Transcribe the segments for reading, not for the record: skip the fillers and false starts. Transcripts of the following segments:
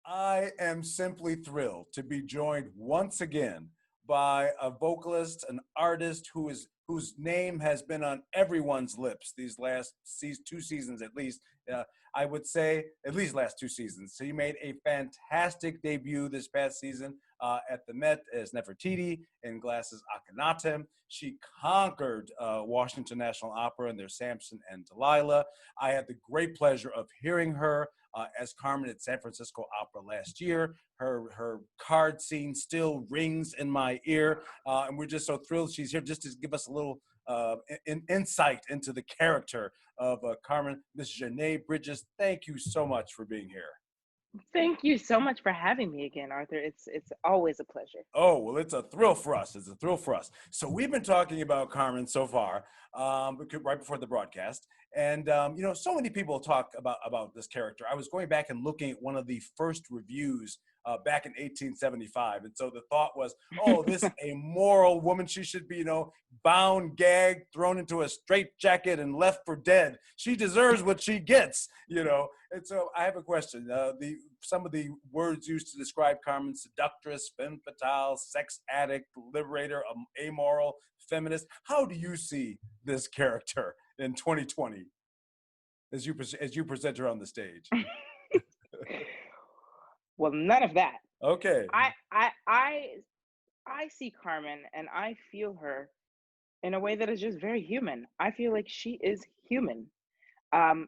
I am simply thrilled to be joined once again by a vocalist, an artist whose name has been on everyone's lips these last 2 seasons at least. Uh, I would say at least last 2 seasons. So he made a fantastic debut this past season at the Met as Nefertiti in Glass's Akhenaten. She conquered Washington National Opera in their Samson and Delilah. I had the great pleasure of hearing her as Carmen at San Francisco Opera last year. Her card scene still rings in my ear, and we're just so thrilled she's here just to give us a little insight into the character of Carmen. Miss Janae Bridges, thank you so much for being here. Thank you so much for having me again, Arthur. It's always a pleasure. Oh, well, it's a thrill for us. It's a thrill for us. So we've been talking about Carmen so far, right before the broadcast. And, so many people talk about this character. I was going back and looking at one of the first reviews back in 1875. And so the thought was, oh, this a moral woman. She should be, bound, gagged, thrown into a straitjacket and left for dead. She deserves what she gets. And so I have a question. Some of the words used to describe Carmen: seductress, femme fatale, sex addict, liberator, amoral, feminist. How do you see this character in 2020 as you present her on the stage? Well, none of that. Okay. I see Carmen and I feel her in a way that is just very human. I feel like she is human. Um,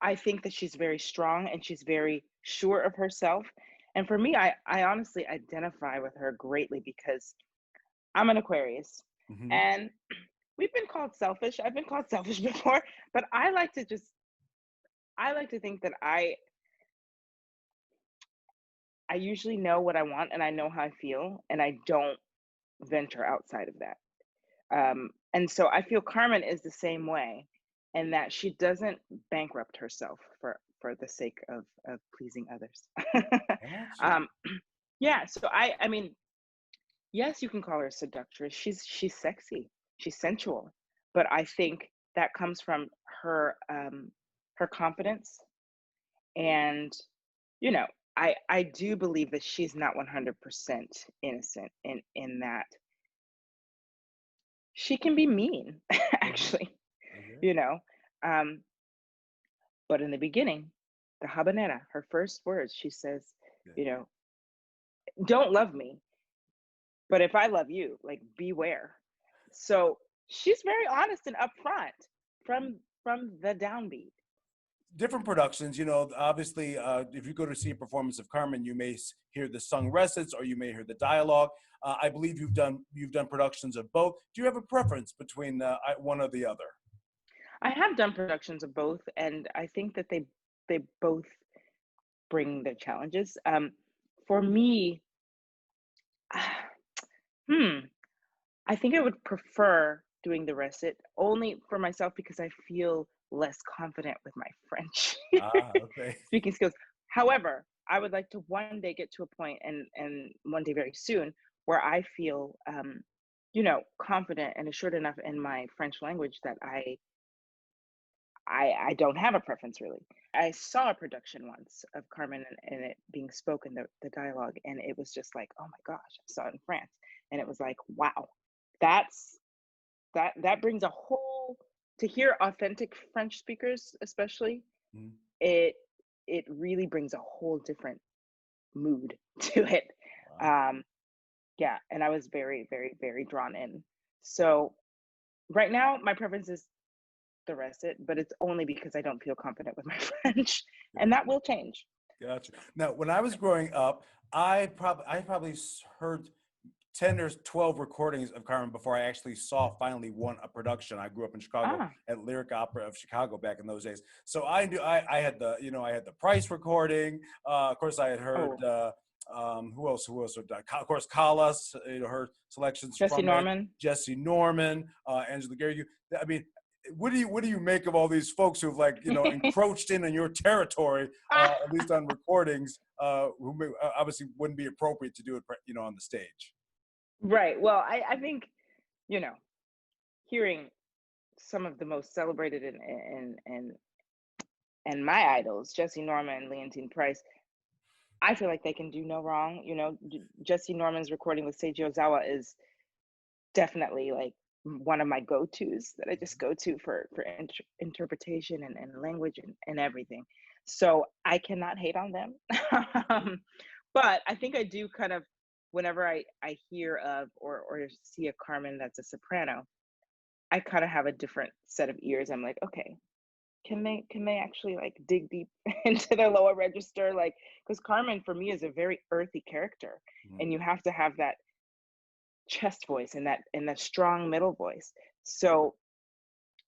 I think that she's very strong and she's very sure of herself. And for me, I honestly identify with her greatly because I'm an Aquarius. Mm-hmm. And we've been called selfish. I've been called selfish before, but I like to think that I usually know what I want and I know how I feel and I don't venture outside of that. And so I feel Carmen is the same way, and that she doesn't bankrupt herself for the sake of pleasing others. Gotcha. um, yeah, so I mean, yes, you can call her a seductress. She's sexy, she's sensual, but I think that comes from her confidence, and you know, I do believe that she's not 100% innocent in that she can be mean, Mm-hmm. actually, Okay. you know. Um, but in the beginning, the habanera, her first words, she says, Yeah. you know, don't love me, but if I love you, like beware. So she's very honest and upfront from the downbeat. Different productions, obviously, if you go to see a performance of Carmen, you may hear the sung recits or you may hear the dialogue. I believe you've done productions of both. Do you have a preference between one or the other? I have done productions of both, and I think that they both bring their challenges. For me, hmm, I think I would prefer doing the recit only for myself because I feel less confident with my French Ah, okay. speaking skills. However, I would like to one day get to a point, and one day very soon, where I feel confident and assured enough in my French language that I don't have a preference really. I saw a production once of Carmen and it being spoken, the dialogue, and it was just like, oh my gosh, I saw it in France. And it was like, wow, that's that brings a whole to hear authentic French speakers, especially, Mm. it it really brings a whole different mood to it. Wow. Um, yeah, and I was very, very, very drawn in. So right now, my preference is the recit, but it's only because I don't feel confident with my French, and that will change. Gotcha. Now, when I was growing up, I probably heard 10 or 12 recordings of Carmen before I actually saw finally one a production. I grew up in Chicago Ah, at Lyric Opera of Chicago back in those days. So I knew I had the Price recording. Of course, I had heard oh, who else? Of course, Callas. Her selections Jesse from it. Norman. Jesse Norman, Angela Gary. I mean, what do you make of all these folks who've encroached in on your territory, at least on recordings, obviously wouldn't be appropriate to do it, on the stage. Right. Well, I think, you know, hearing some of the most celebrated and and my idols, Jesse Norman and Leontine Price, I feel like they can do no wrong. You know, Jesse Norman's recording with Seiji Ozawa is definitely like one of my go-tos that I just go to for interpretation and language and everything. So I cannot hate on them. But I think I do kind of, whenever I hear of or see a Carmen that's a soprano, I kind of have a different set of ears. I'm like, okay, can they actually like dig deep into their lower register? Like, because Carmen for me is a very earthy character, Mhm. and you have to have that chest voice and that strong middle voice. So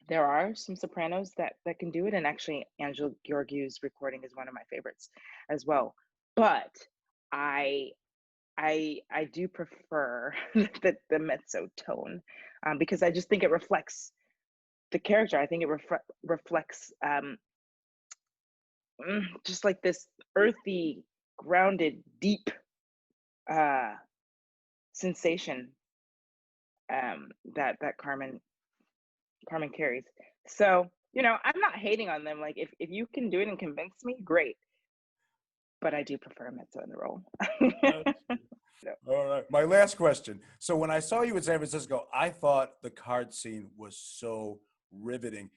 there are some sopranos that can do it, and actually Angela Georgiou's recording is one of my favorites as well. But I I do prefer the mezzo tone, because I just think it reflects the character. I think it reflects just like this earthy, grounded, deep uh, sensation that Carmen carries. So, I'm not hating on them. Like, if you can do it and convince me, great. But I do prefer Mezzo in the role. All right. My last question. So when I saw you in San Francisco, I thought the card scene was so riveting.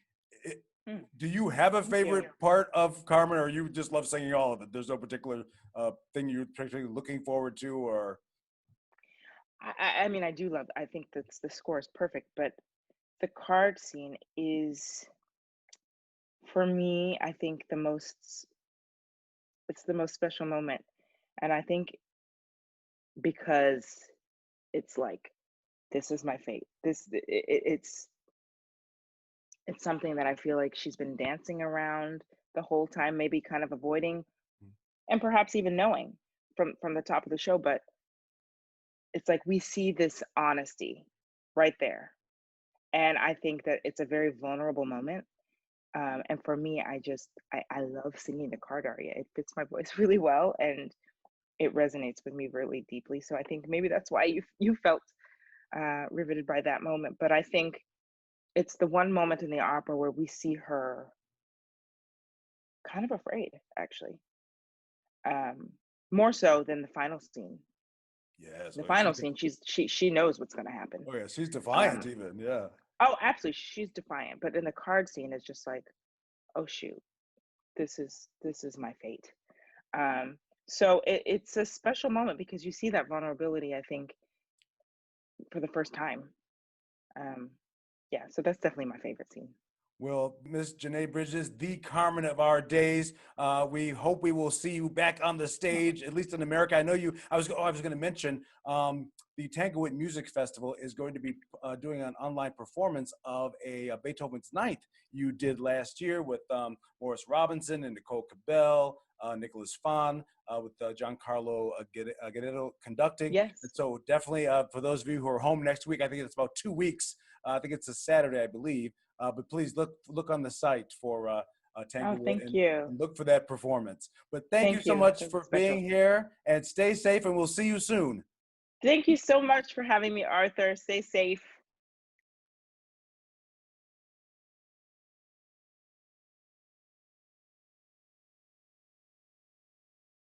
It, Mm, do you have a thank you. favorite part of Carmen, or you just love singing all of it? There's no particular thing you're particularly looking forward to, or I mean, I do love. I think that's the score is perfect, but the card scene is, for me, I think it's the most special moment, and I think because it's like, this is my fate. It's something that I feel like she's been dancing around the whole time, maybe kind of avoiding, and perhaps even knowing from the top of the show. But it's like we see this honesty right there, and I think that it's a very vulnerable moment. And for me, I love singing the card aria. It fits my voice really well, and it resonates with me really deeply. So I think maybe that's why you felt riveted by that moment. But I think it's the one moment in the opera where we see her kind of afraid, actually, um, more so than the final scene. yes, The oh, she's final scene, she knows what's going to happen. oh yeah, she's defiant Um, even. Yeah. oh, absolutely, she's defiant. But in the card scene, it's just like, oh shoot, this is my fate. Um, so it's a special moment because you see that vulnerability, I think, for the first time. Um, yeah, so that's definitely my favorite scene. Well, Miss Janae Bridges, the Carmen of our days. We hope we will see you back on the stage, at least in America. I know you. I was going to mention the Tanglewood Music Festival is going to be doing an online performance of a Beethoven's Ninth you did last year with Morris Robinson and Nicole Cabell, Nicholas Fahn, with Giancarlo Guerrero conducting. And Yes. so definitely for those of you who are home next week, I think it's about 2 weeks. I think it's a Saturday, I believe. But please look on the site for Oh, Tanglewood thank you. and look for that performance. But thank you Thank so you. much That's for special. being here and stay safe and we'll see you soon. Thank you so much for having me, Arthur. Stay safe.